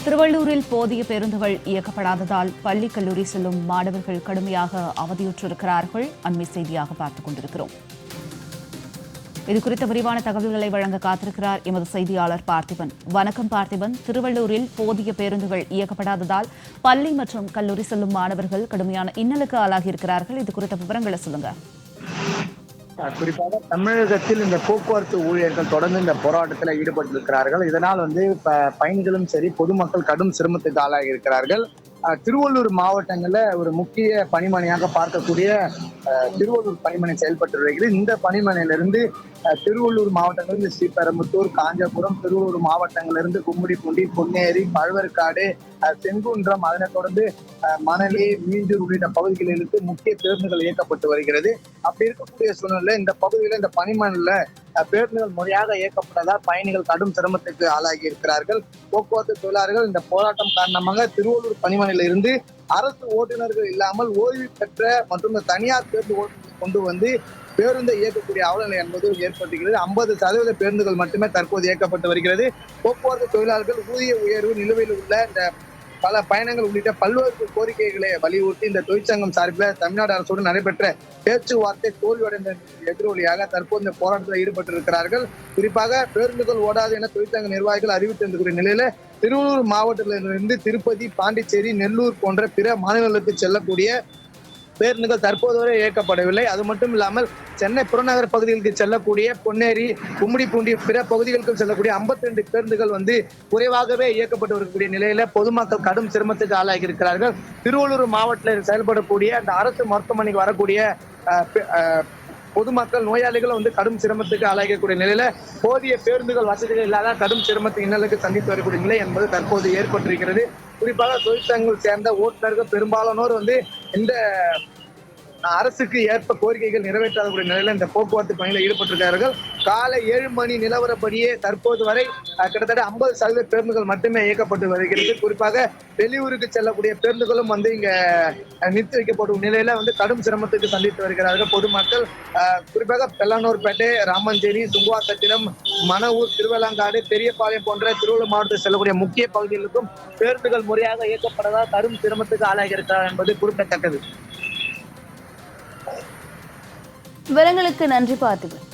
திருவள்ளூரில் போதிய பேருந்துகள் இயக்கப்படாததால் பள்ளி கல்லூரி செல்லும் மாணவர்கள் கடுமையாக அவதியுற்றிருக்கிறார்கள். அண்மை செய்தியாக பார்த்துக் கொண்டிருக்கிறோம். இதுகுறித்த விரிவான தகவல்களை வழங்க காத்திருக்கிறார் எமது செய்தியாளர் பார்த்திபன். வணக்கம் பார்த்திபன். திருவள்ளூரில் போதிய பேருந்துகள் இயக்கப்படாததால் பள்ளி மற்றும் கல்லூரி செல்லும் மாணவர்கள் கடுமையான இன்னலுக்கு ஆளாகியிருக்கிறார்கள். இது குறித்த விவரங்களை சொல்லுங்க. குறிப்பாக தமிழகத்தில் இந்த போக்குவரத்து ஊழியர்கள் தொடர்ந்து இந்த போராட்டத்தில் ஈடுபட்டிருக்கிறார்கள். இதனால் பயணிகளும் சரி பொதுமக்கள் கடும் சிரமத்துக்கு ஆளாகி இருக்கிறார்கள். திருவள்ளூர் மாவட்டங்கள்ல ஒரு முக்கிய பணிமனையாக பார்க்கக்கூடிய திருவள்ளூர் பணிமனை செயல்பட்டு வருகிறது. இந்த பணிமனையிலிருந்து திருவள்ளூர் மாவட்டங்களிலிருந்து ஸ்ரீபெரும்புத்தூர், காஞ்சிபுரம், திருவள்ளூர் மாவட்டங்களிலிருந்து கும்மிடிப்பூண்டி, பொன்னேரி, பழவேற்காடு, செங்குன்றம், அதனைத் தொடர்ந்து மணலி, மீஞ்சூர் உள்ளிட்ட பகுதிகளிலிருந்து முக்கிய பேருந்துகள் இயக்கப்பட்டு வருகிறது. அப்படி இருக்கக்கூடிய சூழ்நிலை இந்த பகுதியில் இந்த பணிமனையில பேருந்துகள் முறையாக இயக்கப்பட்டதால் பயணிகள் கடும் சிரமத்துக்கு ஆளாகி இருக்கிறார்கள். போக்குவரத்து தொழிலாளர்கள் இந்த போராட்டம் காரணமாக திருவள்ளூர் பணிமனையில இருந்து அரசு ஓட்டுநர்கள் இல்லாமல் ஓய்வு பெற்ற மற்றும் தனியார் பேருந்து ஓட்டுநர்கள் கொண்டு வந்து பேருந்தை இயக்கக்கூடிய அவலநிலை என்பது ஏற்பட்டிருக்கிறது. 50% பேருந்துகள் மட்டுமே தற்போது இயக்கப்பட்டு வருகிறது. போக்குவரத்து தொழிலாளர்கள் ஊதிய உயர்வு, நிலுவையில் உள்ள இந்த பல பயணங்கள் உள்ளிட்ட பல்வேறு கோரிக்கைகளை வலியுறுத்தி இந்த தொழிற்சங்கம் சார்பில் தமிழ்நாடு அரசோடு நடைபெற்ற பேச்சுவார்த்தை தோல்வியடைந்த எதிரொலியாக தற்போது இந்த போராட்டத்தில் ஈடுபட்டிருக்கிறார்கள். குறிப்பாக பேருந்துகள் ஓடாது என தொழிற்சங்க நிர்வாகிகள் அறிவித்திருக்கக்கூடிய நிலையில திருவள்ளூர் மாவட்டத்திலிருந்து திருப்பதி, பாண்டிச்சேரி, நெல்லூர் போன்ற பிற மாநிலங்களுக்கு செல்லக்கூடிய பேருந்துகள் தற்போது வரை இயக்கப்படவில்லை. அது மட்டும் இல்லாமல் சென்னை புறநகர் பகுதிகளுக்கு செல்லக்கூடிய பொன்னேரி, கும்மிடிப்பூண்டி, பிற பகுதிகளுக்கு செல்லக்கூடிய 52 பேருந்துகள் குறைவாகவே இயக்கப்பட்டு வரக்கூடிய நிலையில பொதுமக்கள் கடும் சிரமத்துக்கு ஆளாகி இருக்கிறார்கள். திருவள்ளூர் மாவட்டத்தில் செயல்படக்கூடிய அந்த அரசு மருத்துவமனைக்கு வரக்கூடிய பொதுமக்கள், நோயாளிகள் கடும் சிரமத்துக்கு ஆளாகக்கூடிய நிலையில போதிய பேருந்துகள் வசதிகள் இல்லாத கடும் சிரமத்தை இன்னலுக்கு சந்தித்து வரக்கூடிய நிலை என்பது தற்போது ஏற்பட்டிருக்கிறது. குறிப்பாக தொழிற்சங்கங்கள் சேர்ந்த ஓட்டுநர்கள் பெரும்பாலானோர் இந்த அரசுக்கு ஏற்ப கோரிக்கைகள் நிறைவேற்றாத நிலையில இந்த போக்குவரத்து பணியில் ஈடுபட்டிருக்கிறார்கள். காலை 7 மணி நிலவரப்படியே தற்போது வரை கிட்டத்தட்ட 50% பேருந்துகள் மட்டுமே இயக்கப்பட்டு வருகிறது. குறிப்பாக வெளியூருக்கு செல்லக்கூடிய பேருந்துகளும் இங்க நிறுத்தி வைக்கப்படும் நிலையில கடும் சிரமத்துக்கு சந்தித்து வருகிறார்கள் பொதுமக்கள். குறிப்பாக பெல்லானூர்பேட்டை, ராமஞ்சேரி, சுங்குவாசத்திரம், மணவூர், திருவலங்காடு, பெரியபாளையம் போன்ற திருவள்ளூர் மாவட்டத்தில் செல்லக்கூடிய முக்கிய பகுதிகளுக்கும் பேருந்துகள் முறையாக இயக்கப்பட்டதால் கடும் சிரமத்துக்கு ஆளாகி இருக்கிறார் என்பது குறிப்பிடத்தக்கது. விவரங்களுக்கு நன்றி பார்த்திபன்.